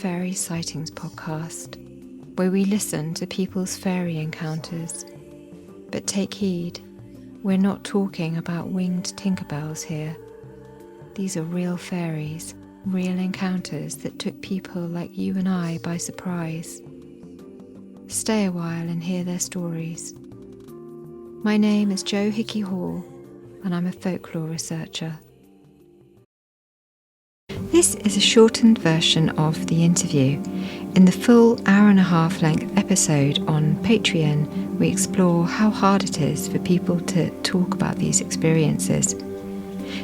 Fairy Sightings Podcast, where we listen to people's fairy encounters. But take heed, we're not talking about winged Tinkerbells here. These are real fairies, real encounters that took people like you and I by surprise. Stay a while and hear their stories. My name is Jo Hickey Hall, and I'm a folklore researcher. This is a shortened version of the interview. In the full hour-and-a-half length episode on Patreon, we explore how hard it is for people to talk about these experiences.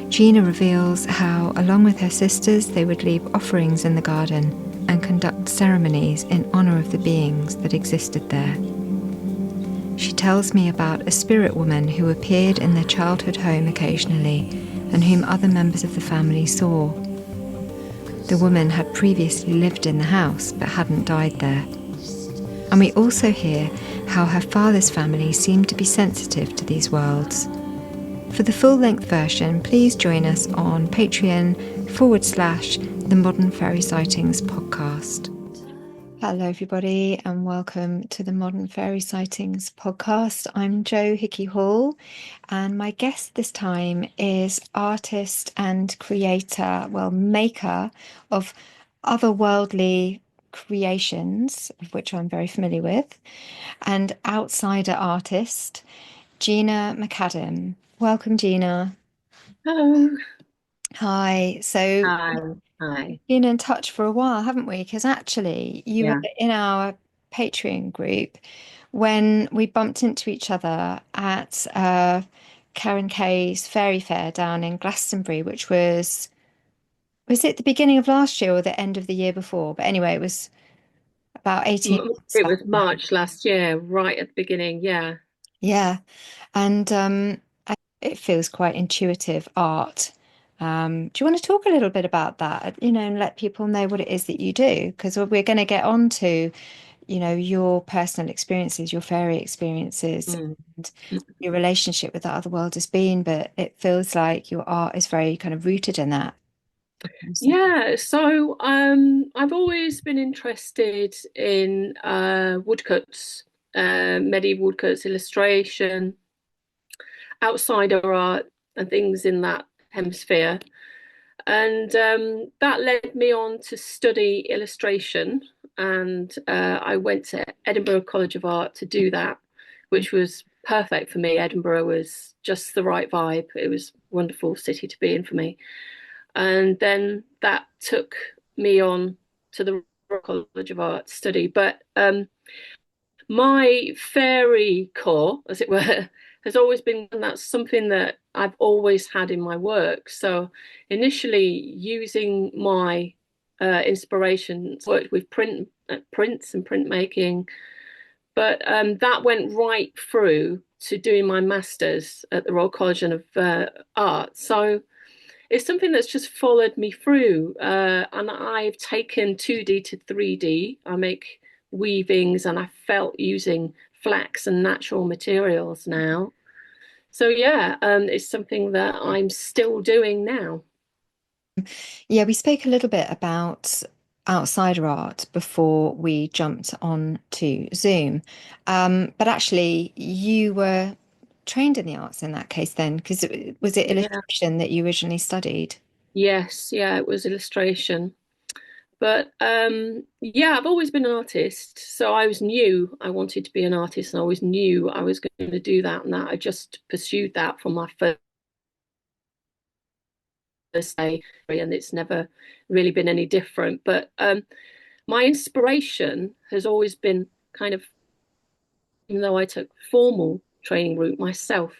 Gina reveals how, along with her sisters, they would leave offerings in the garden and conduct ceremonies in honour of the beings that existed there. She tells me about a spirit woman who appeared in their childhood home occasionally and whom other members of the family saw. The woman had previously lived in the house but hadn't died there. And we also hear how her father's family seemed to be sensitive to these worlds. For the full-length version, please join us on Patreon/the Modern Fairy Sightings Podcast. Hello everybody and welcome to the Modern Fairy Sightings Podcast. I'm Jo Hickey Hall and my guest this time is artist and creator, maker of otherworldly creations, of which I'm very familiar with, and outsider artist, Gina McAdam. Welcome, Gina. Hello. Hi. So Hi. been in touch for a while, haven't we? Because actually you were in our Patreon group when we bumped into each other at Karen Kay's Fairy Fair down in Glastonbury, which was it the beginning of last year or the end of the year before? But anyway, it was about 18 months It back. was March last year, right at the beginning. Yeah. And it feels quite intuitive art. Do you want to talk a little bit about that, and let people know what it is that you do? Because we're going to get on to, your personal experiences, your fairy experiences, and your relationship with the other world has been, but it feels like your art is very kind of rooted in that. Yeah. So I've always been interested in woodcuts, medieval woodcuts, illustration, outsider art, and things in that hemisphere. And that led me on to study illustration. And I went to Edinburgh College of Art to do that, which was perfect for me. Edinburgh was just the right vibe. It was a wonderful city to be in for me. And then that took me on to the Royal College of Art study. But my fairy core, as it were, has always been, and that's something that I've always had in my work. So initially using my inspirations, worked with prints and printmaking, but that went right through to doing my master's at the Royal College of Art. So it's something that's just followed me through, and I've taken 2D to 3D. I make weavings, and I felt using flax and natural materials now. So yeah, it's something that I'm still doing now. Yeah, we spoke a little bit about outsider art before we jumped on to Zoom. But actually, you were trained in the arts in that case then, because was it illustration that you originally studied? Yes, yeah, it was illustration. But yeah, I've always been an artist. So I always knew I wanted to be an artist and I always knew I was going to do that and that. I just pursued that from my first day, and it's never really been any different. But my inspiration has always been kind of, even though I took formal training route myself,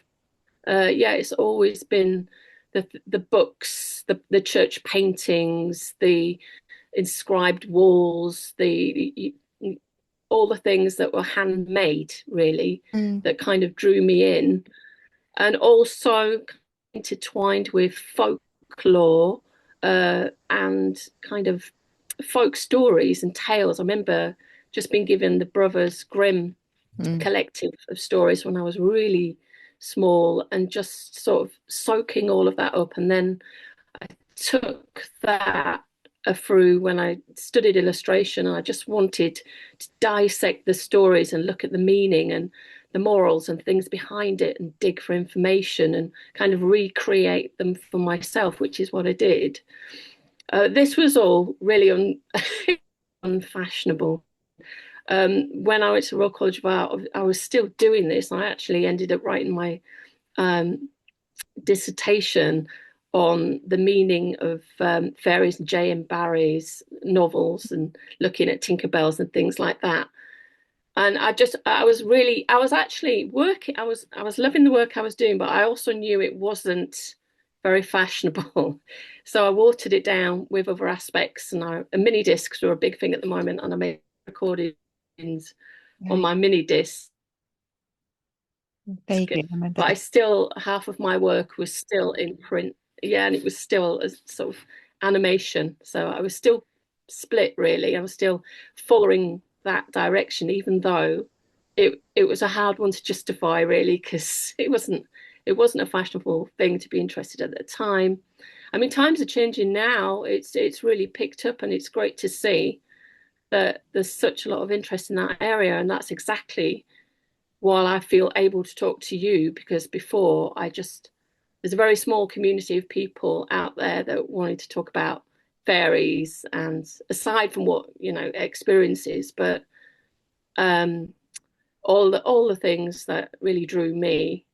yeah, it's always been the books, the church paintings, the inscribed walls, the all the things that were handmade, really, that kind of drew me in, and also intertwined with folklore and kind of folk stories and tales. I remember just being given the Brothers Grimm collective of stories when I was really small and just sort of soaking all of that up. And then I took that through when I studied illustration, and I just wanted to dissect the stories and look at the meaning and the morals and things behind it and dig for information and kind of recreate them for myself, which is what I did. This was all really unfashionable. When I went to Royal College of Art, I was still doing this. I actually ended up writing my dissertation on the meaning of fairies and J.M. Barrie's novels and looking at Tinkerbells and things like that. And I was actually working, I was loving the work I was doing, but I also knew it wasn't very fashionable. So I watered it down with other aspects, and mini discs are a big thing at the moment, and I made recordings on my mini disc. Vaguely remember But that. I still, half of my work was still in print. Yeah, and it was still a sort of animation. So I was still split, really. I was still following that direction, even though it was a hard one to justify, really, because it wasn't a fashionable thing to be interested in at the time. I mean, times are changing now. It's really picked up, and it's great to see that there's such a lot of interest in that area, and that's exactly while I feel able to talk to you, because before there's a very small community of people out there that wanted to talk about fairies, and aside from what, experiences, but all the things that really drew me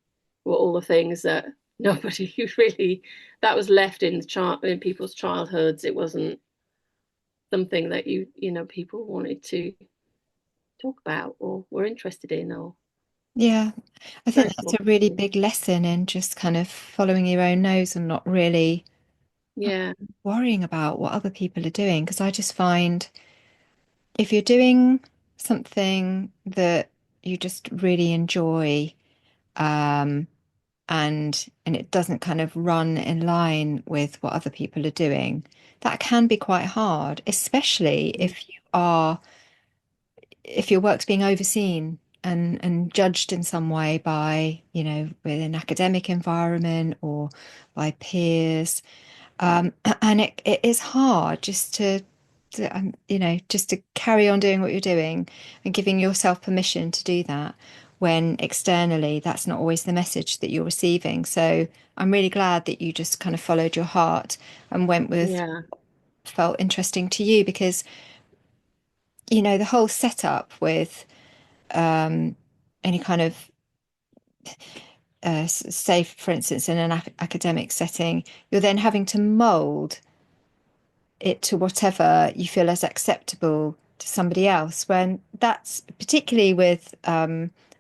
were all the things that nobody really, that was left in people's childhoods. It wasn't something that people wanted to talk about or were interested in, or Yeah, I think very that's small. a really big lesson in just kind of following your own nose and not really Yeah. worrying about what other people are doing. Because I just find if you're doing something that you just really enjoy, um, and it doesn't kind of run in line with what other people are doing, that can be quite hard, especially if your work's being overseen and judged in some way by, with an academic environment or by peers. And it is hard just just to carry on doing what you're doing and giving yourself permission to do that when externally that's not always the message that you're receiving. So I'm really glad that you just kind of followed your heart and went with Yeah. what felt interesting to you, because the whole setup with any kind of say, for instance, in an academic setting, you're then having to mold it to whatever you feel is acceptable to somebody else. When that's particularly with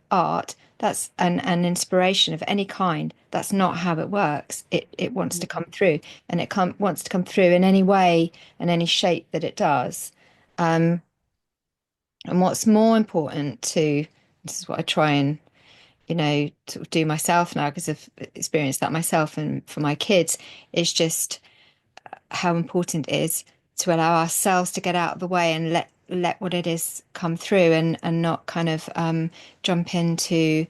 art, that's an inspiration of any kind. That's not how it works. It wants to come through, and wants to come through in any way and any shape that it does. Um, and what's more important to, this is what I try and sort of do myself now because I've experienced that myself and for my kids, is just how important it is to allow ourselves to get out of the way and let what it is come through, and not kind of jump into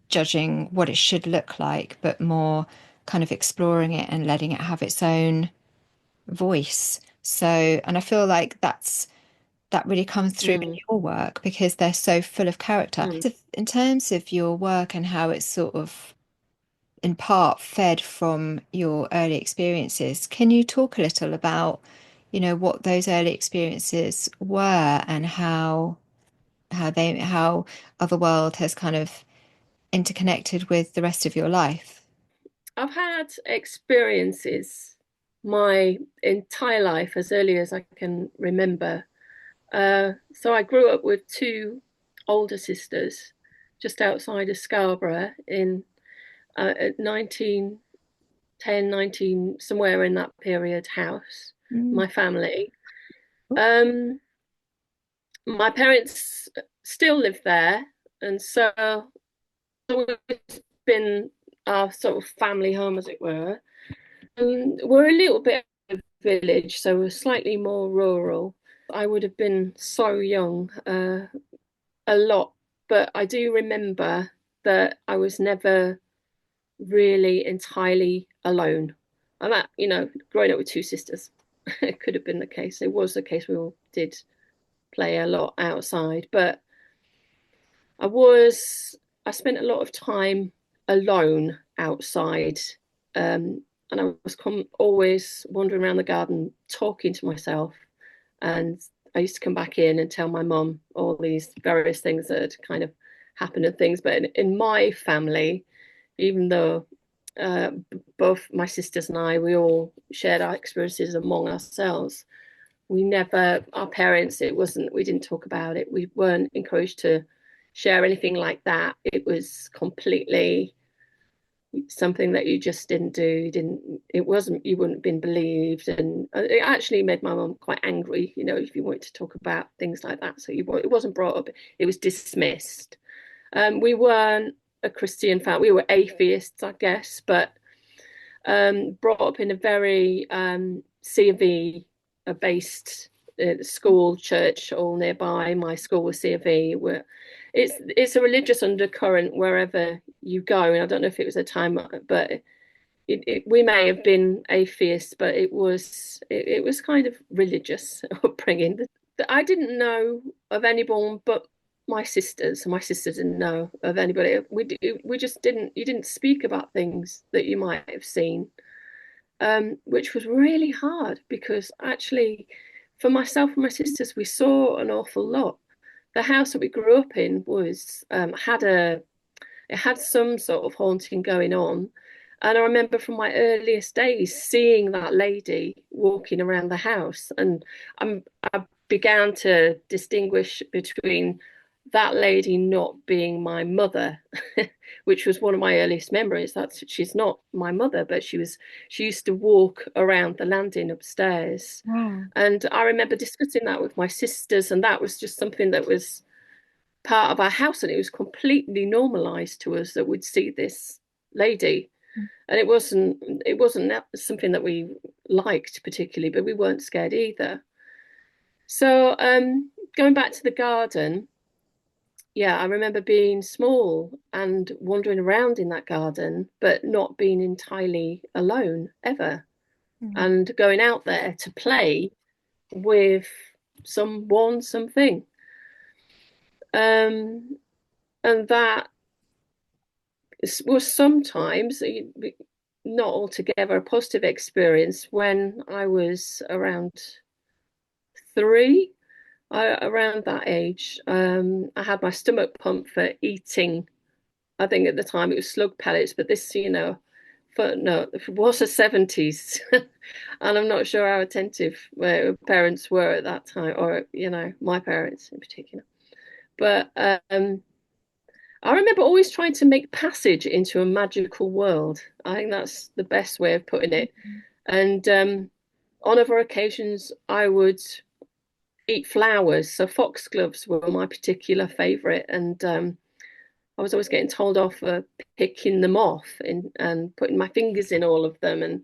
judging what it should look like, but more kind of exploring it and letting it have its own voice. So, and I feel like that really comes through in Mm. your work because they're so full of character. Mm. So in terms of your work and how it's sort of in part fed from your early experiences, can you talk a little about, what those early experiences were and how Otherworld has kind of interconnected with the rest of your life? I've had experiences my entire life, as early as I can remember. So I grew up with two older sisters just outside of Scarborough in at 1910, 19, somewhere in that period house, Mm. my family. Um, my parents still live there, and so it's been our sort of family home, as it were. We're a little bit of a village, so we're slightly more rural. I would have been so young, a lot, but I do remember that I was never really entirely alone. I'm growing up with two sisters. it could have been the case. It was the case. We all did play a lot outside, but I spent a lot of time alone outside, and I was always wandering around the garden talking to myself. And I used to come back in and tell my mum all these various things that had kind of happened and things. But in my family, even though both my sisters and I, we all shared our experiences among ourselves, our parents, we didn't talk about it. We weren't encouraged to share anything like that. It was completely something that you just didn't do. You wouldn't have been believed. And it actually made my mum quite angry, if you wanted to talk about things like that. So it wasn't brought up, it was dismissed. We weren't a Christian family, we were atheists, I guess, but brought up in a very C of E based school, church, all nearby. My school was C of E. It's a religious undercurrent wherever you go, and I don't know if it was a time, but we may have been atheists, but it was kind of religious upbringing. I didn't know of anyone but my sisters. My sisters didn't know of anybody. We just didn't. You didn't speak about things that you might have seen, which was really hard because actually, for myself and my sisters, we saw an awful lot. The house that we grew up in was had some sort of haunting going on, and I remember from my earliest days seeing that lady walking around the house, and I began to distinguish between that lady not being my mother, which was one of my earliest memories. She's not my mother, but she used to walk around the landing upstairs. Wow. And I remember discussing that with my sisters, and that was just something that was part of our house, and it was completely normalized to us that we'd see this lady. And it wasn't something that we liked particularly, but we weren't scared either. So going back to the garden, yeah, I remember being small and wandering around in that garden, but not being entirely alone ever. And going out there to play with something. And that was sometimes not altogether a positive experience. When I was around 3, around that age, I had my stomach pumped for eating. I think at the time it was slug pellets, but this, it was the 70s, and I'm not sure how attentive my parents were at that time, or my parents in particular. But I remember always trying to make passage into a magical world. I think that's the best way of putting it. And on other occasions, I would eat flowers. So foxgloves were my particular favourite, and I was always getting told off for picking them off and putting my fingers in all of them.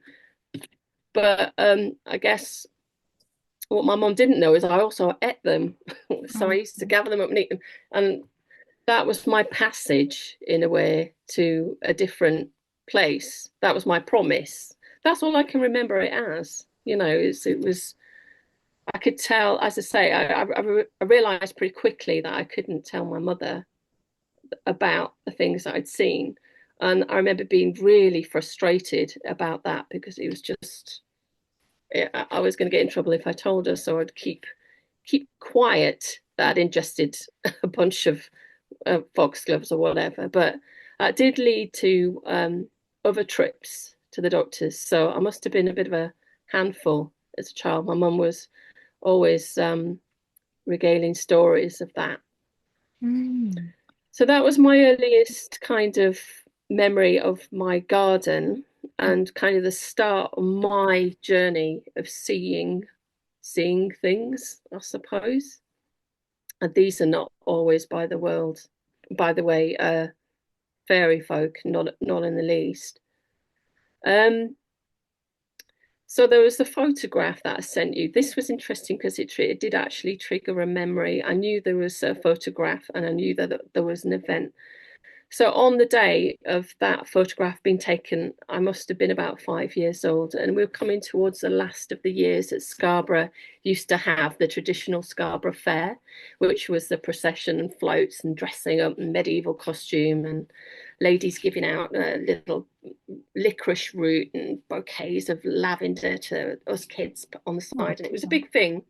But I guess what my mom didn't know is I also ate them. So I used to gather them up and eat them, and that was my passage in a way to a different place. That was my promise. That's all I can remember it as. It was. I could tell, as I say, I realised pretty quickly that I couldn't tell my mother about the things that I'd seen. And I remember being really frustrated about that because it was just, I was going to get in trouble if I told her. So I'd keep quiet that I'd ingested a bunch of foxgloves or whatever. But that did lead to other trips to the doctors. So I must have been a bit of a handful as a child. My mum was always regaling stories of that. So that was my earliest kind of memory of my garden, and kind of the start of my journey of seeing things, I suppose. And these are not always by the way, fairy folk, not in the least. So there was the photograph that I sent you. This was interesting because it did actually trigger a memory. I knew there was a photograph, and I knew that there was an event. So on the day of that photograph being taken, I must have been about 5 years old, and we were coming towards the last of the years that Scarborough used to have the traditional Scarborough Fair, which was the procession and floats and dressing up in medieval costume and ladies giving out little licorice root and bouquets of lavender to us kids on the side, and it was a big thing.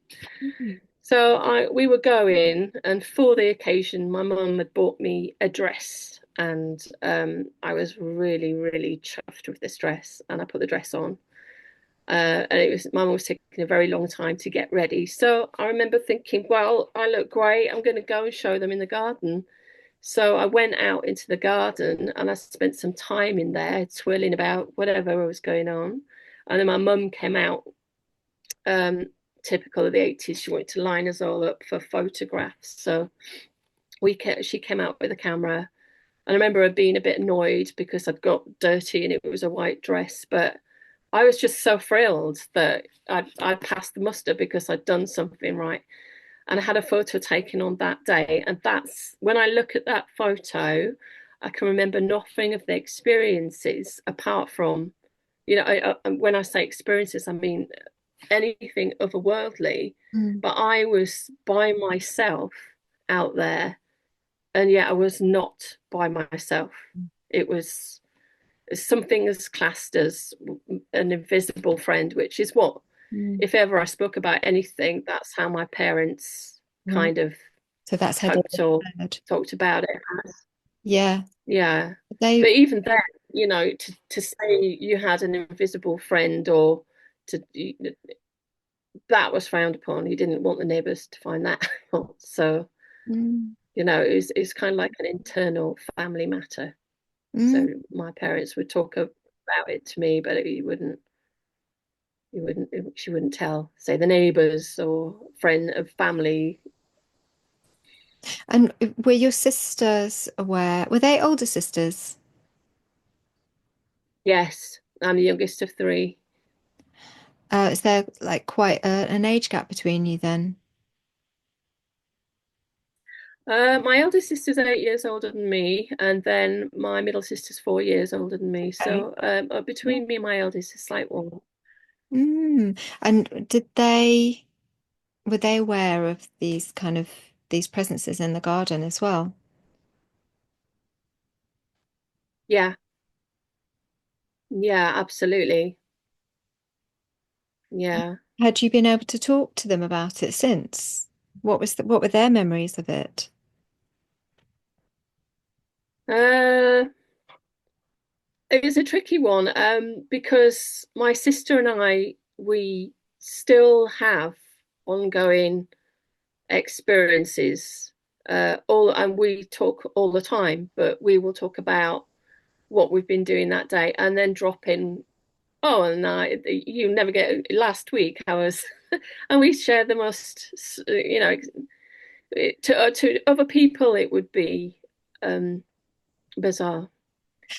So we were going, and for the occasion, my mum had bought me a dress, and I was really, really chuffed with this dress, and I put the dress on. And it was my mum was taking a very long time to get ready. So I remember thinking, well, I look great. I'm going to go and show them in the garden. So I went out into the garden and I spent some time in there twirling about whatever was going on. And then my mum came out, typical of the 80s. She wanted to line us all up for photographs. So she came out with a camera. And I remember her being a bit annoyed because I'd got dirty and it was a white dress. But I was just so thrilled that I'd passed the muster because I'd done something right. And I had a photo taken on that day. And that's when I look at that photo, I can remember nothing of the experiences apart from, when I say experiences, I mean anything otherworldly. But I was by myself out there, and yet I was not by myself. It was something as classed as an invisible friend, which is what, if ever I spoke about anything, that's how my parents kind of so that's how hoped or talked about it. Yeah. But even then, to say you had an invisible friend or that was frowned upon. You didn't want the neighbours to find that out. So it's kind of like an internal family matter. So my parents would talk about it to me, but she wouldn't tell, say, the neighbours or friend of family. And were your sisters aware? Were they older sisters? Yes, I'm the youngest of three. Is there like quite an age gap between you then? My elder sister's 8 years older than me, and then my middle sister's 4 years older than me. So between me and my eldest, a slight one. And were they aware of these presences in the garden as well? Yeah, absolutely. Yeah. Had you been able to talk to them about it since? What were their memories of it? It's a tricky one, because my sister and we still have ongoing experiences, and we talk all the time, but we will talk about what we've been doing that day and then drop in, oh, and you never get last week I was, and we share the most, to other people it would be bizarre.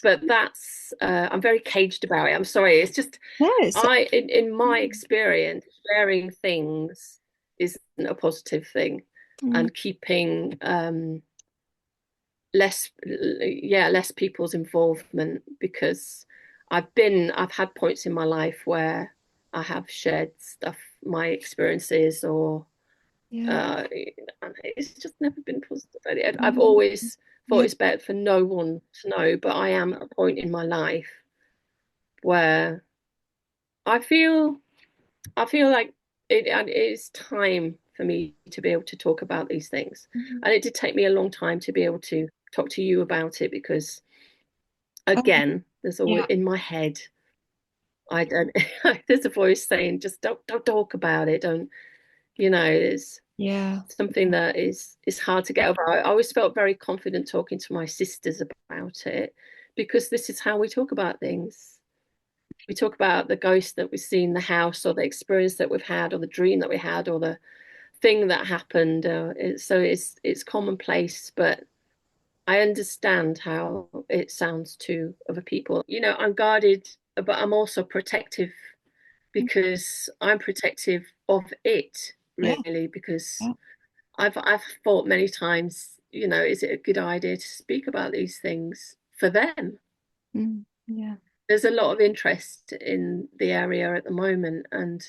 But that's I'm very caged about it. I'm sorry. It's just in my experience, sharing things isn't a positive thing, and keeping less people's involvement, because I've had points in my life where I have shared stuff, my experiences, or it's just never been positive. I've always thought it's better for no one to know, but I am at a point in my life where I feel like it is time for me to be able to talk about these things. And it did take me a long time to be able to talk to you about it, because again, there's always in my head, I don't there's a voice saying, just don't talk about it, don't, it's something that is hard to get over. I always felt very confident talking to my sisters about it, because this is how we talk about things. We talk about the ghost that we see in the house, or the experience that we've had, or the dream that we had, or the thing that happened. So it's commonplace, but I understand how it sounds to other people. I'm guarded, but I'm also protective, because I'm protective of it, really, because I've thought many times is it a good idea to speak about these things for them? Yeah. There's a lot of interest in the area at the moment, and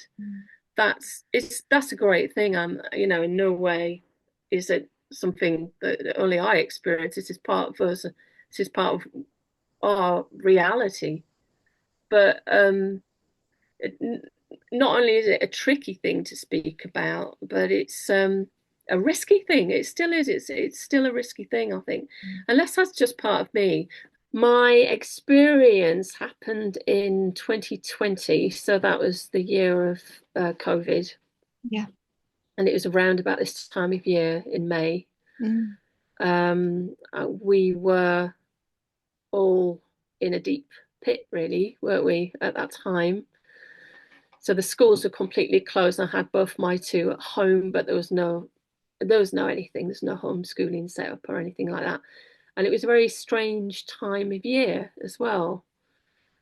that's a great thing. In no way is it something that only I experience. This is part of us. This is part of our reality. But it, not only is it a tricky thing to speak about, but it's a risky thing. It still is. It's still a risky thing, I think. Unless that's just part of me. My experience happened in 2020, so that was the year of COVID. Yeah. And it was around about this time of year in May. We were all in a deep pit, really, weren't we, at that time? So the schools were completely closed. I had both my two at home, but there was no anything. There's no homeschooling set up or anything like that. And it was a very strange time of year as well.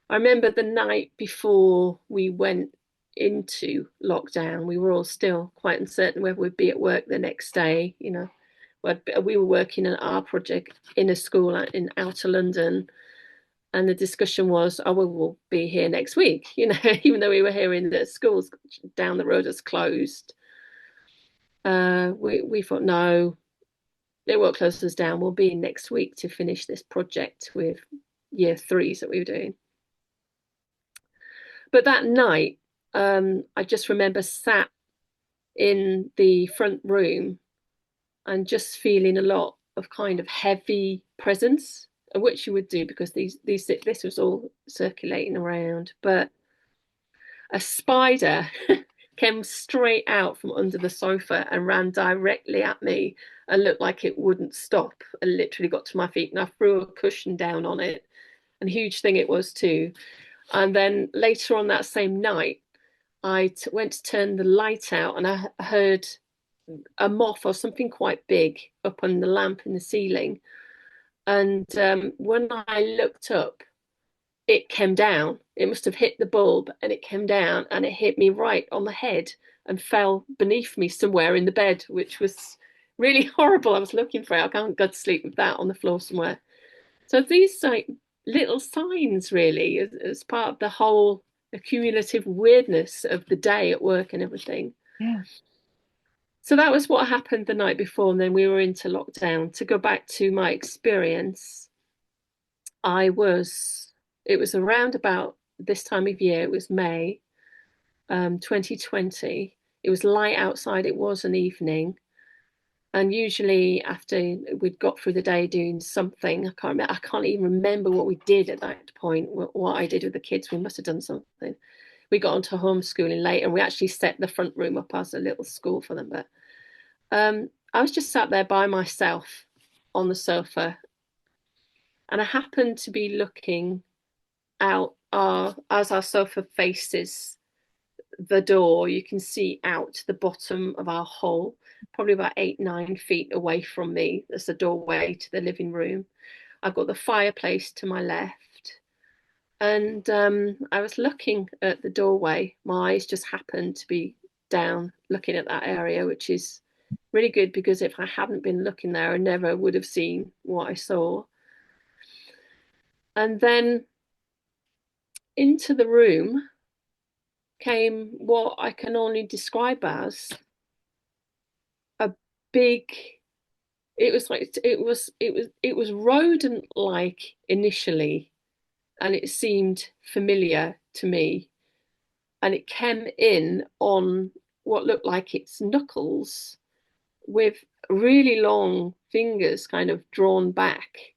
I remember the night before we went into lockdown, we were all still quite uncertain whether we'd be at work the next day. We were working on our project in a school in outer London, and the discussion was, oh, well, we'll be here next week, even though we were hearing that schools down the road has closed. We thought, no, they won't close us down. We'll be in next week to finish this project with year threes that we were doing. But that night, I just remember sat in the front room and just feeling a lot of kind of heavy presence, which you would do because this was all circulating around. But a spider came straight out from under the sofa and ran directly at me and looked like it wouldn't stop, and literally got to my feet, and I threw a cushion down on it, and a huge thing it was too. And then later on that same night, I went to turn the light out, and I heard a moth or something quite big up on the lamp in the ceiling. And when I looked up, it came down. It must have hit the bulb, and it came down, and it hit me right on the head and fell beneath me somewhere in the bed, which was really horrible. I was looking for it. I can't go to sleep with that on the floor somewhere. So these little signs, really, as part of the whole accumulative weirdness of the day at work and everything. Yeah. So that was what happened the night before, and then we were into lockdown. To go back to my experience, it was around about this time of year. It was May 2020. It was light outside. It was an evening. And usually after we'd got through the day doing something, I can't even remember what we did at that point, what I did with the kids. We must have done something. We got onto homeschooling late, and we actually set the front room up as a little school for them. But I was just sat there by myself on the sofa, and I happened to be looking out as our sofa faces the door. You can see out the bottom of our hole, probably about 8-9 feet away from me. There's a doorway to the living room. I've got the fireplace to my left, and I was looking at the doorway. My eyes just happened to be down looking at that area, which is really good, because if I hadn't been looking there, I never would have seen what I saw. And then into the room came what I can only describe as a big, it was rodent-like initially, and it seemed familiar to me, and it came in on what looked like its knuckles with really long fingers kind of drawn back,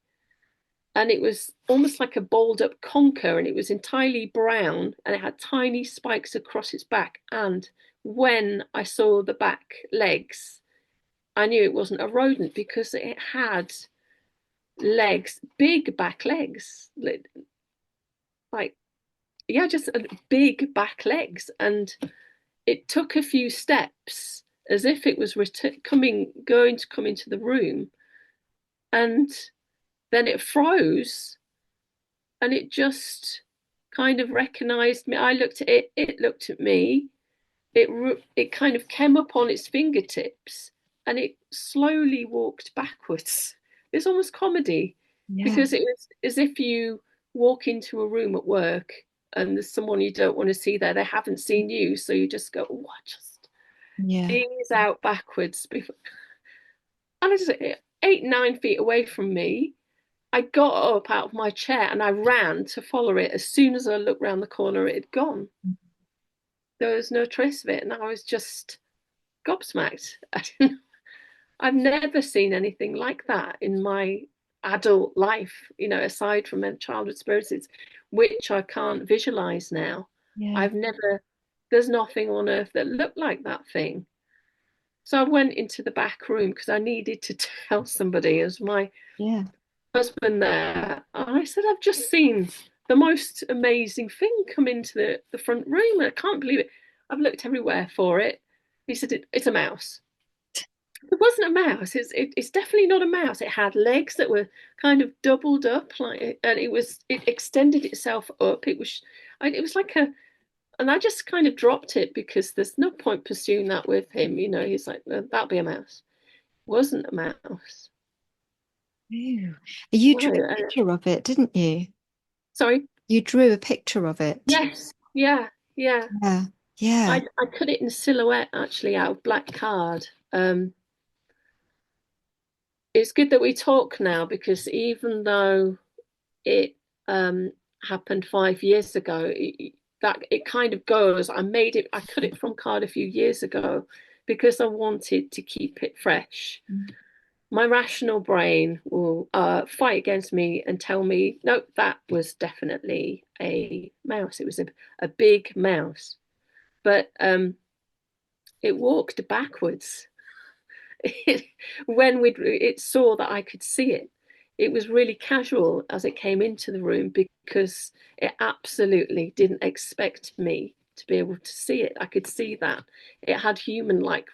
and it was almost like a balled up conker, and it was entirely brown, and it had tiny spikes across its back. And when I saw the back legs, I knew it wasn't a rodent, because it had legs, big back legs, just big back legs. And it took a few steps as if it was going to come into the room, and then it froze, and it just kind of recognized me. I looked at it, it looked at me. It kind of came up on its fingertips and it slowly walked backwards. It's almost comedy, Yeah. because it was as if you walk into a room at work and there's someone you don't want to see there. They haven't seen you, so you just go, oh, I just Yeah. ease out backwards before. And I just 8, 9 feet away from me, I got up out of my chair and I ran to follow it. As soon as I looked round the corner, it had gone. There was no trace of it, and I was just gobsmacked. I've never seen anything like that in my adult life, aside from childhood experiences, which I can't visualize now. Yeah. There's nothing on earth that looked like that thing. So I went into the back room because I needed to tell somebody, as my Yeah. husband there. And I said, I've just seen the most amazing thing come into the front room. And I can't believe it. I've looked everywhere for it. He said, it's a mouse. It wasn't a mouse. It's definitely not a mouse. It had legs that were kind of doubled up, and it extended itself up. It was like and I just kind of dropped it because there's no point pursuing that with him. He's like, that'll be a mouse. It wasn't a mouse. Ew. You drew Well, a picture of it, didn't you? sorry. You drew a picture of it. Yes. Yeah. Yeah. Yeah. Yeah. I cut it in silhouette actually out of black card. It's good that we talk now, because even though it happened 5 years ago, it kind of goes. I cut it from card a few years ago because I wanted to keep it fresh. My rational brain will fight against me and tell me, no, that was definitely a mouse. It was a big mouse. But it walked backwards. When it saw that I could see it, it was really casual as it came into the room, because it absolutely didn't expect me to be able to see it. I could see that it had human-like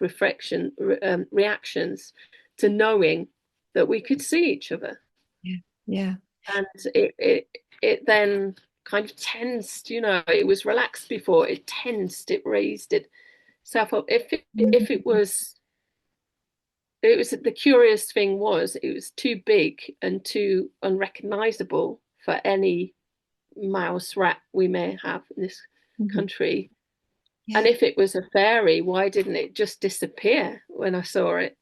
reactions to knowing that we could see each other. Yeah. Yeah. And it then kind of tensed. It was relaxed before. It tensed. It raised itself up. If it was the curious thing was, it was too big and too unrecognizable for any mouse rat we may have in this country. Yeah. And if it was a fairy, why didn't it just disappear when I saw it?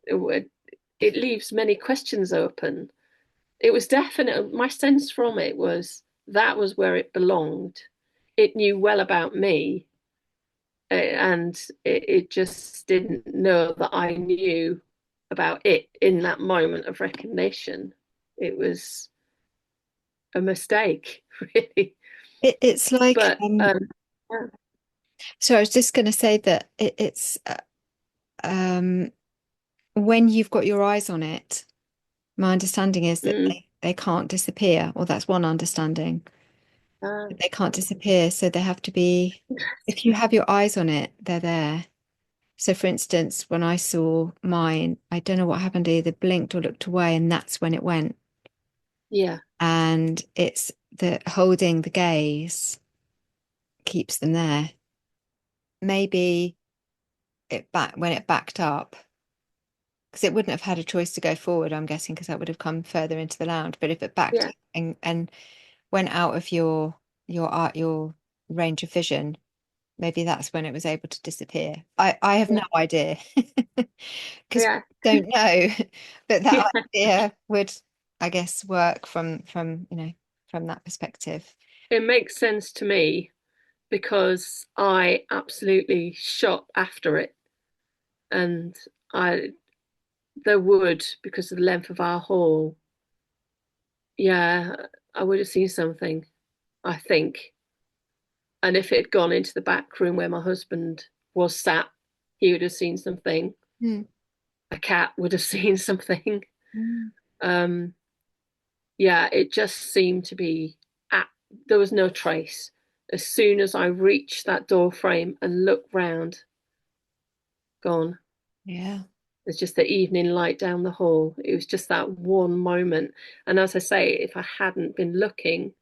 It leaves many questions open. It was definite. My sense from it was that was where it belonged. It knew well about me, and it just didn't know that I knew about it in that moment of recognition. It was a mistake, really. It's like, But yeah. so I was just going to say that it's um, when you've got your eyes on it, my understanding is that they can't disappear, or that's one understanding. They can't disappear, so they have to be, if you have your eyes on it, they're there. So for instance, when I saw mine, I don't know what happened, either blinked or looked away, and that's when it went. Yeah. And it's the holding the gaze keeps them there. Maybe when it backed up, because it wouldn't have had a choice to go forward, I'm guessing, because that would have come further into the lounge. But if it backed up and went out of your range of vision, maybe that's when it was able to disappear. I have no idea, because Yeah. we don't know, but that Yeah. idea would, I guess, work from from that perspective. It makes sense to me, because I absolutely shot after it, and I there would, because of the length of our hall, yeah, I would have seen something, I think. And if it had gone into the back room where my husband was sat, he would have seen something. Mm. A cat would have seen something. Mm. Yeah, it just seemed to be there was no trace. As soon as I reached that door frame and looked round, gone. Yeah. There's just the evening light down the hall. It was just that one moment. And as I say, if I hadn't been looking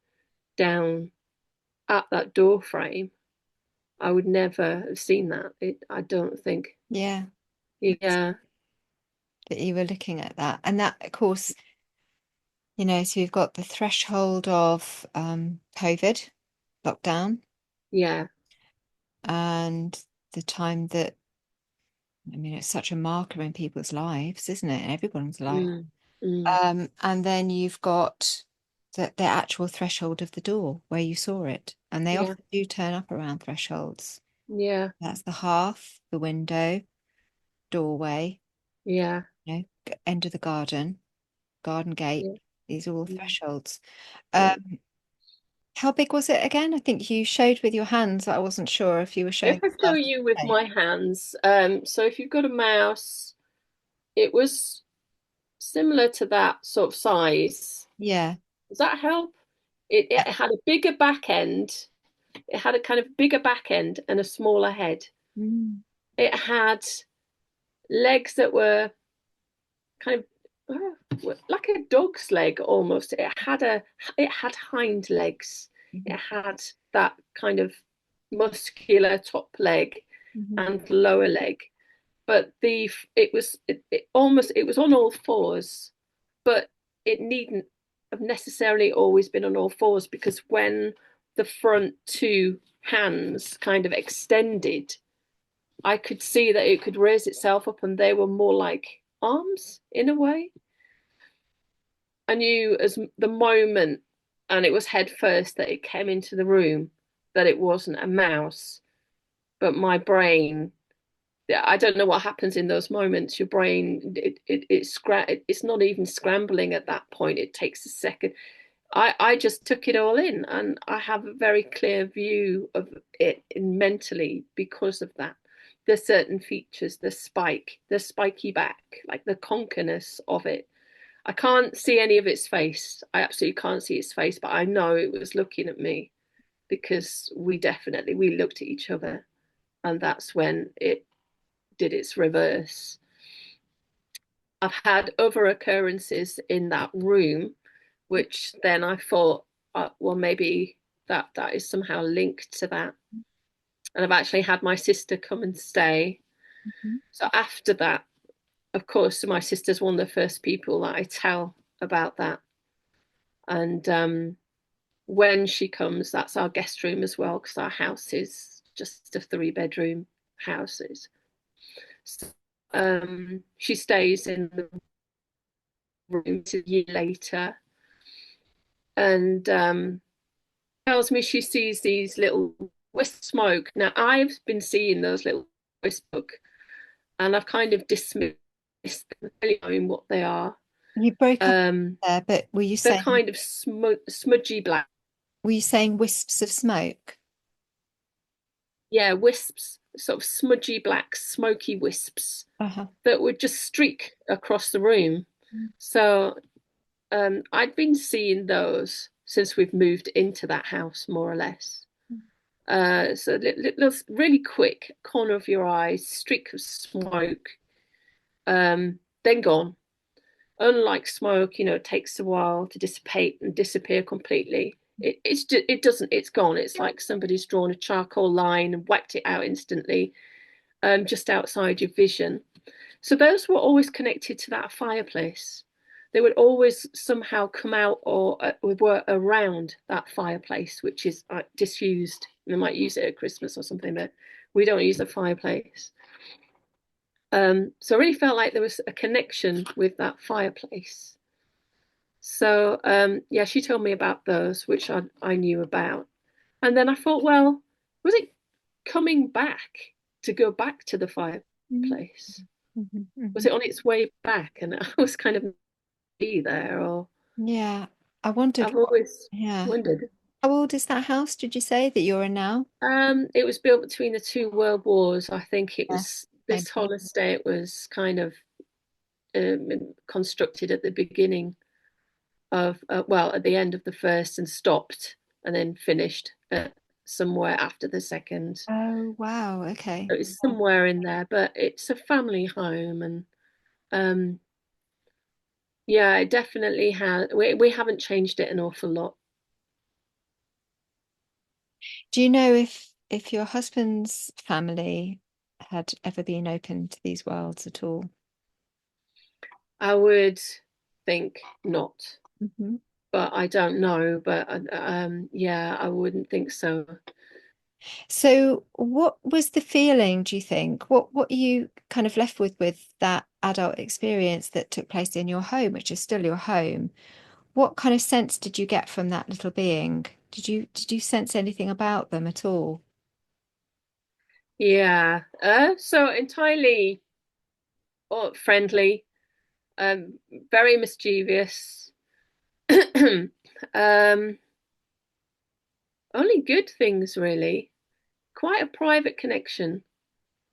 down at that door frame, I would never have seen that. I don't think. Yeah. Yeah. that you were looking at that. And that, of course, so we've got the threshold of COVID lockdown Yeah. and the time that, it's such a marker in people's lives, isn't it? Everyone's life. Mm. Mm. And then you've got the actual threshold of the door where you saw it. And they Yeah. often do turn up around thresholds. Yeah. That's the hearth, the window, doorway, Yeah. end of the garden gate. Yeah. These are all Yeah. thresholds. Yeah. Um, how big was it again? I think you showed with your hands. I wasn't sure if you were If showing I show yourself. you with Okay. my hands, so if you've got a mouse, it was similar to that sort of size. Yeah. Does that help? It had a bigger back end. It had a kind of bigger back end and a smaller head. Mm. It had legs that were kind of like a dog's leg almost. It had hind legs. It Mhm. had that kind of muscular top leg Mhm. and lower leg. But it was on all fours, but it needn't have necessarily always been on all fours, because when the front two hands kind of extended, I could see that it could raise itself up, and they were more like arms in a way. I knew as the moment, and it was head first, that it came into the room, that it wasn't a mouse. But my brain, I don't know what happens in those moments. Your brain, it's not even scrambling at that point. It takes a second. I just took it all in, and I have a very clear view of it mentally because of that. There's certain features, the spiky back, like the conkerness of it. I can't see any of its face. I absolutely can't see its face, but I know it was looking at me, because we looked at each other, and that's when it did its reverse. I've had other occurrences in that room, which then I thought, well, maybe that is somehow linked to that. And I've actually had my sister come and stay. Mhm. So after that, of course, my sister's one of the first people that I tell about that. And when she comes, that's our guest room as well, because our house is just a 3-bedroom house. So, she stays in the room a year later, and tells me she sees these little wisps of smoke. Now, I've been seeing those little wisps, and I've kind of dismissed them, really knowing what they are. You broke up Um, there, but they're kind of smudgy black. were you saying wisps of smoke? Yeah, wisps, sort of smudgy black, smoky wisps Uh-huh. that would just streak across the room. So I'd been seeing those since we've moved into that house, more or less. So really quick, corner of your eye, streak of smoke, then gone. Unlike smoke, it takes a while to dissipate and disappear completely. It doesn't. It's gone. It's like somebody's drawn a charcoal line and wiped it out instantly, just outside your vision. So those were always connected to that fireplace. They would always somehow come out or were around that fireplace, which is disused. They might use it at Christmas or something, but we don't use a fireplace. So I really felt like there was a connection with that fireplace. So yeah, she told me about those, which I knew about. And then I thought, well, was it coming back to go back to the Mhm. fireplace? Mhm. Was Mhm. it on its way back? And I was kind of be there, or Yeah, I wondered I've what, always yeah. wondered. How old is that house, did you say, that you're in now? It was built between the two world wars. I think it Yeah, was same this whole time. estate was kind of constructed at the beginning of well, at the end of the first, and stopped, and then finished somewhere after the second. Oh, wow. Okay. So it's somewhere in there, but it's a family home, and um, yeah, it definitely has. We haven't changed it an awful lot. Do you know if your husband's family had ever been open to these worlds at all? I would think not, Mm-hmm. but I don't know. But yeah, I wouldn't think so. So what was the feeling, do you think? What are you kind of left with that adult experience that took place in your home, which is still your home? What kind of sense did you get from that little being? Did you sense anything about them at all? Yeah, so entirely friendly, very mischievous. um, Only good things, really. Quite a private connection.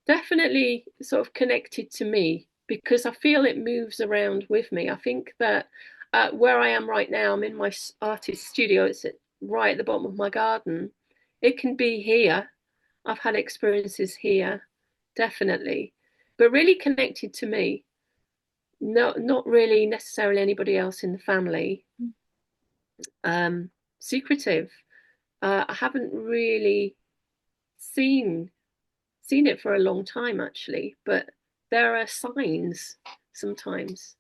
Definitely sort of connected to me because I feel it moves around with me. I think that where I am right now, I'm in my artist studio. It's right at the bottom of my garden. It can be here. I've had experiences here, definitely, but really connected to me. No, not really necessarily anybody else in the family. Um, Secretive. I haven't really seen seen it for a long time actually, but there are signs sometimes.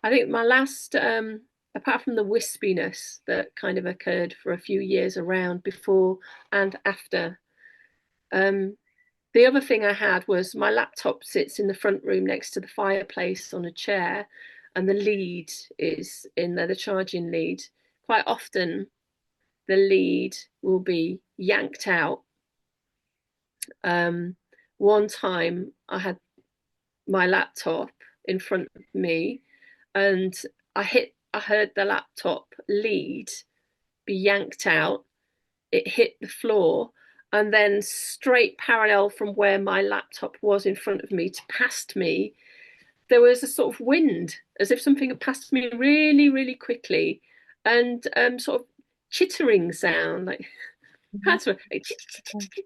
I think my last, apart from the wispiness that kind of occurred for a few years around before and after, um, the other thing I had was my laptop sits in the front room next to the fireplace on a chair, and the lead is in there, the charging lead. Quite often, the lead will be yanked out. Um, One time, I had my laptop in front of me, and I heard the laptop lead be yanked out. It hit the floor, and then straight parallel from where my laptop was in front of me to past me, there was a sort of wind, as if something had passed me really, really quickly, and sort of chittering sound, like that's what,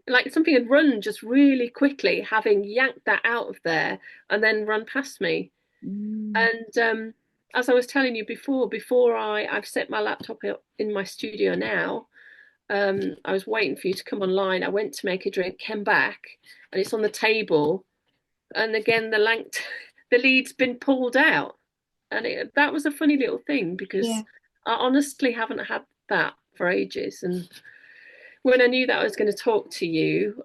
like something had run just really quickly, having yanked that out of there and then run past me. Mm. And as I was telling you before I've set my laptop in my studio now, I was waiting for you to come online. I went to make a drink, came back, and it's on the table. And again, the lead's been pulled out. And that was a funny little thing Yeah. because I honestly haven't had that for ages. And when I knew that I was going to talk to you,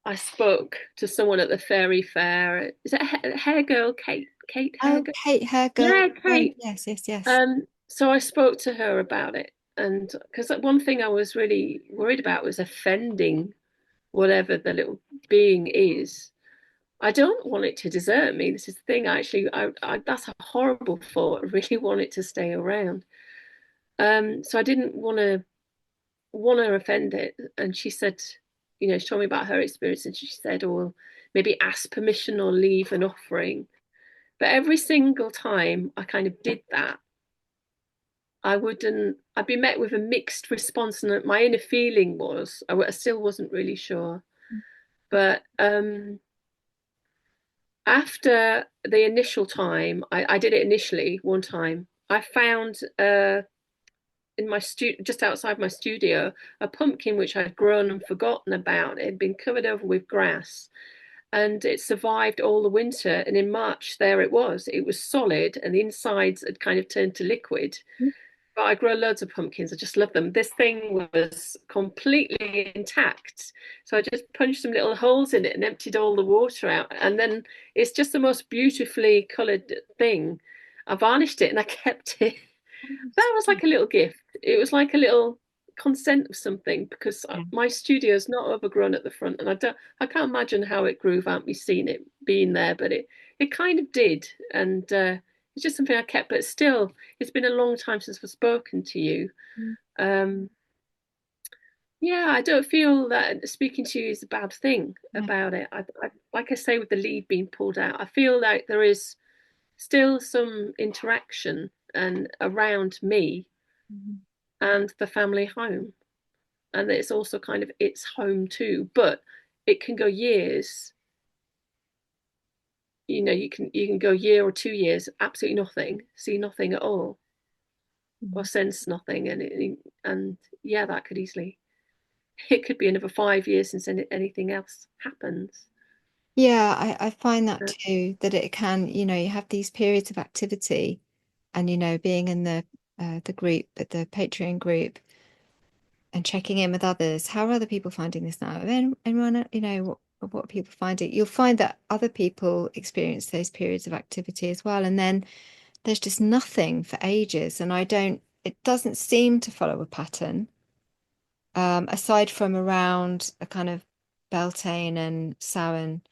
I spoke to someone at the fairy fair. Is it Hair Girl, Kate? Kate Hair Oh, Girl? Kate, her girl. Yeah, Kate. Yes, yes, yes. So I spoke to her about it, and because one thing I was really worried about was offending whatever the little being is. I don't want it to desert me. This is the thing. Actually, that's a horrible thought. I really want it to stay around. So I didn't want to offend it. And she said, she told me about her experience, and she said, "Oh, maybe ask permission or leave an offering." But every single time I kind of did that, I'd be met with a mixed response, and my inner feeling was I still wasn't really sure. But after the initial time, I did it initially one time. I found in my just outside my studio a pumpkin which I'd grown and forgotten about. It had been covered over with grass, and it survived all the winter. And in March, there it was. It was solid, and the insides had kind of turned to liquid. But I grow loads of pumpkins. I just love them. This thing was completely intact. So I just punched some little holes in it and emptied all the water out. And then it's just the most beautifully coloured thing. I varnished it and I kept it. That was like a little gift. It was like a little consent of something because Yeah. my studio is not overgrown at the front, and I can't imagine how it grew without me seeing it being there, but it kind of did, and it's just something I kept. But still, it's been a long time since I've spoken to you. Mm. Um, yeah, I don't feel that speaking to you is a bad thing Yeah. about it. Like I say, with the lead being pulled out, I feel like there is still some interaction and around me Mhm. and the family home, and it's also kind of its home too, but it can go years. You can go a year or 2 years, absolutely nothing, see nothing at all, or Mhm. sense nothing, and yeah, that could easily it could be another 5 years since anything else happens. Yeah, I find that Uh, too, that it can, you have these periods of activity and, being in the group, but the Patreon group and checking in with others. How are other people finding this now? Anyone, what people find it? You'll find that other people experience those periods of activity as well. And then there's just nothing for ages. And it doesn't seem to follow a pattern, aside from around a kind of Beltane and Samhain.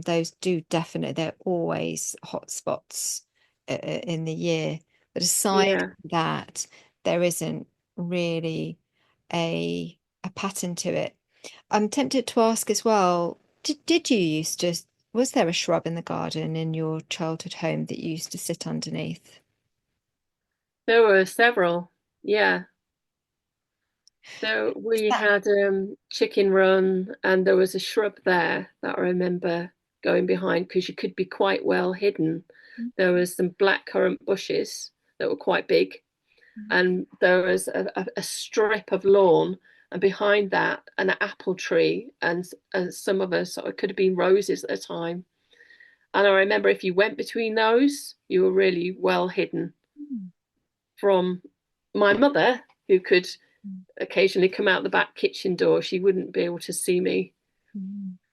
Those do definitely, they're always hot spots in the year. But aside yeah, from that, there isn't really a pattern to it. I'm tempted to ask as well, did you used to, was there a shrub in the garden in your childhood home that you used to sit underneath? there were several. Yeah. So Is we that had Chicken Run, and there was a shrub there that I remember going behind because you could be quite well hidden. There was some blackcurrant bushes that were quite big, and there was a strip of lawn, and behind that an apple tree, and some of us, it could have been roses at the time. And I remember if you went between those, you were really well hidden from my mother, who could occasionally come out the back kitchen door. She wouldn't be able to see me.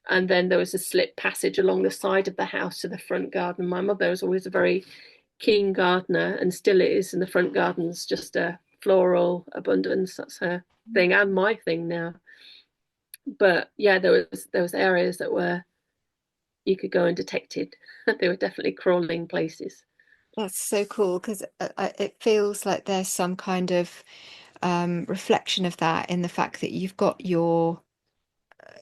And then there was a slit passage along the side of the house to the front garden. My mother was always a very keen gardener and still is, and the front garden's just a floral abundance. That's her thing and my thing now. But yeah, there was areas that were you could go undetected. They were definitely crawling places. That's so cool because it feels like there's some kind of reflection of that in the fact that you've got your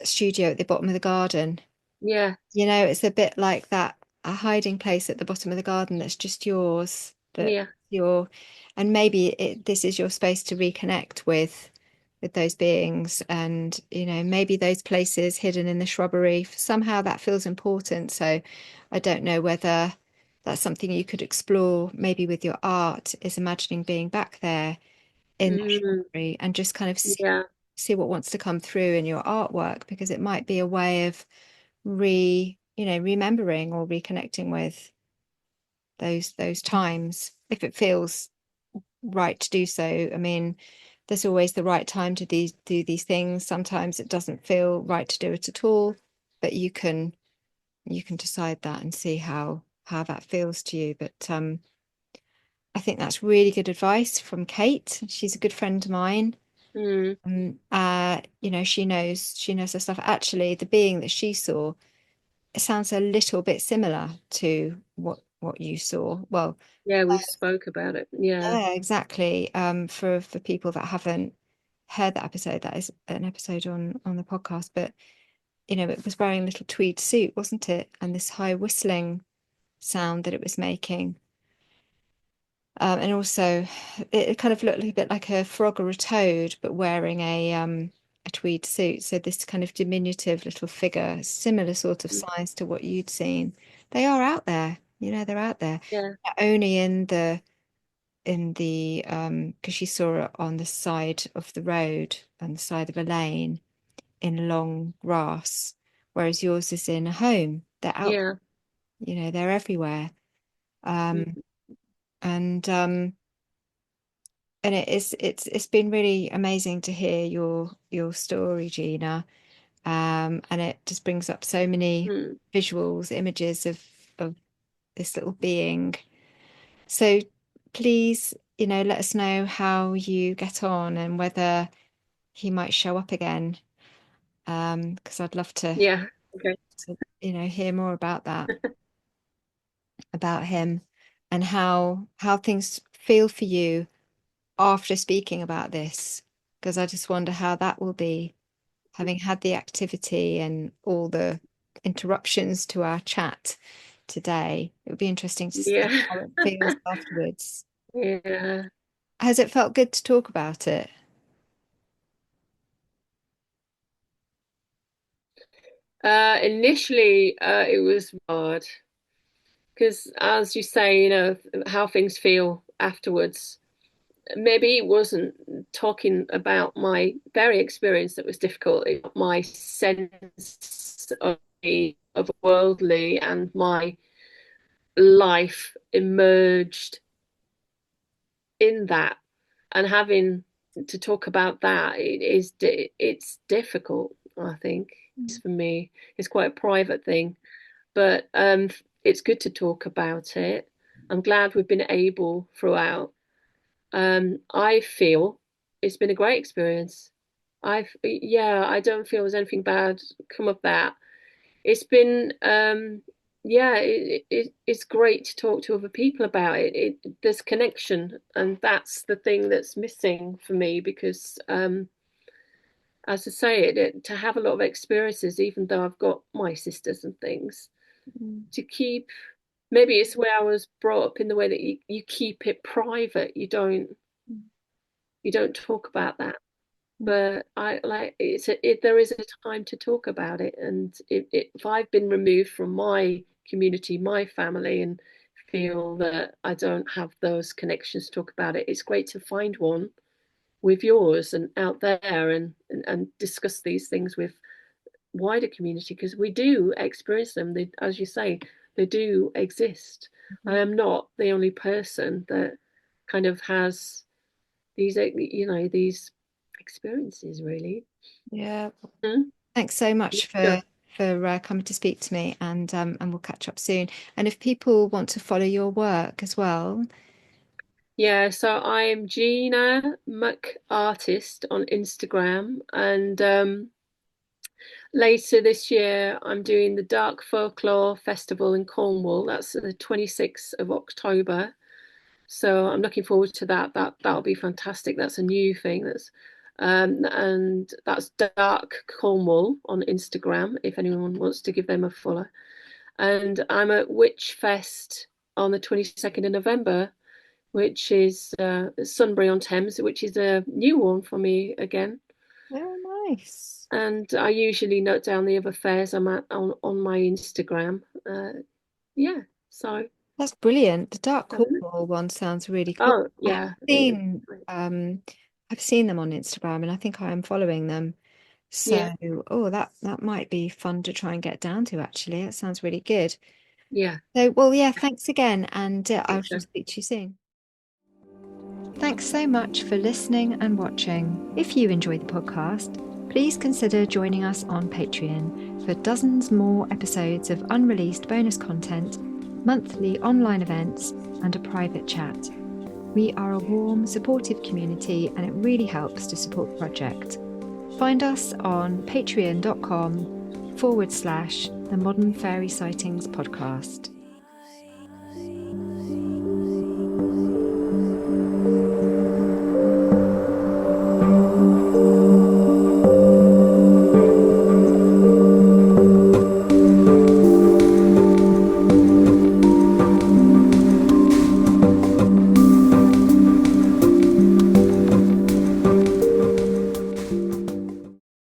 studio at the bottom of the garden. Yeah, It's a bit like that, a hiding place at the bottom of the garden that's just yours, that yeah, your, and maybe this is your space to reconnect with those beings, and maybe those places hidden in the shrubbery, somehow that feels important. So I don't know whether that's something you could explore maybe with your art, is imagining being back there in the mm, shrubbery and just kind of yeah, see what wants to come through in your artwork, because it might be a way of remembering or reconnecting with those times if it feels right to do so. I mean, there's always the right time to do these things. Sometimes it doesn't feel right to do it at all, but you can decide that and see how that feels to you. But I think that's really good advice from Kate. She's a good friend of mine. mm, She knows her stuff. Actually, the being that she saw, it sounds a little bit similar to what you saw. Well, yeah. We spoke about it. Yeah, yeah, exactly. For people that haven't heard that episode, that is an episode on the podcast. But it was wearing a little tweed suit, wasn't it? And this high whistling sound that it was making. And also, it kind of looked a bit like a frog or a toad, but wearing a tweed suit. So this kind of diminutive little figure, similar sort of size to what you'd seen. They are out there, they're out there. yeah, Not only in the because she saw it on the side of the road, on the side of a lane in long grass, whereas yours is in a home. They're out, yeah. they're everywhere. Um, Mm, and it's been really amazing to hear your story, Gina. And it just brings up so many mm. visuals, images of this little being. So please, let us know how you get on and whether he might show up again. Because I'd love Yeah. Okay. to hear more about that, about him, and how things feel for you after speaking about this. Because I just wonder how that will be, having had the activity and all the interruptions to our chat today. It would be interesting to see Yeah. how it feels afterwards. Yeah. Has it felt good to talk about it? Initially, it was hard because, as you say, how things feel afterwards. maybe it wasn't talking about my fairy experience that was difficult. My sense of worldly and my life emerged in that, and having to talk about that, it's difficult. I think for me, it's quite a private thing, but it's good to talk about it. I'm glad we've been able throughout. I feel it's been a great experience. I don't feel there's anything bad come of that. It's been it's great to talk to other people about it. There's connection, and that's the thing that's missing for me, because as I say, to have a lot of experiences, even though I've got my sisters and things, to keep, maybe it's where I was brought up in the way that you keep it private. You don't talk about that. But I like there is a time to talk about it, and if I've been removed from my community, my family, and feel that I don't have those connections to talk about it, it's great to find one with yours and out there, and discuss these things with wider community, because we do experience them. As you say, they do exist. I am not the only person that kind of has these experiences, really. Yeah. Thanks so much for coming to speak to me, and we'll catch up soon. And if people want to follow your work as well. Yeah, so I'm Gina McArtist on Instagram, and later this year I'm doing the Dark Folklore Festival in Cornwall. That's the 26th of October. So I'm looking forward to that. That'll be fantastic. That's a new thing. And that's Dark Cornwall on Instagram, if anyone wants to give them a follow. And I'm at Witch Fest on the 22nd of November, which is Sunbury-on-Thames, which is a new one for me again. Very nice. And I usually note down the other fairs I'm at on my Instagram. So that's brilliant. The Dark Cornwall one sounds really cool. Oh yeah, I've seen them on Instagram, and I think I am following them. So that might be fun to try and get down to. Actually, that sounds really good. Yeah. So thanks again, and I shall speak to you soon. Thanks so much for listening and watching. If you enjoyed the podcast, please consider joining us on Patreon for dozens more episodes of unreleased bonus content, monthly online events, and a private chat. We are a warm, supportive community, and it really helps to support the project. Find us on patreon.com/the Modern Fairy Sightings Podcast.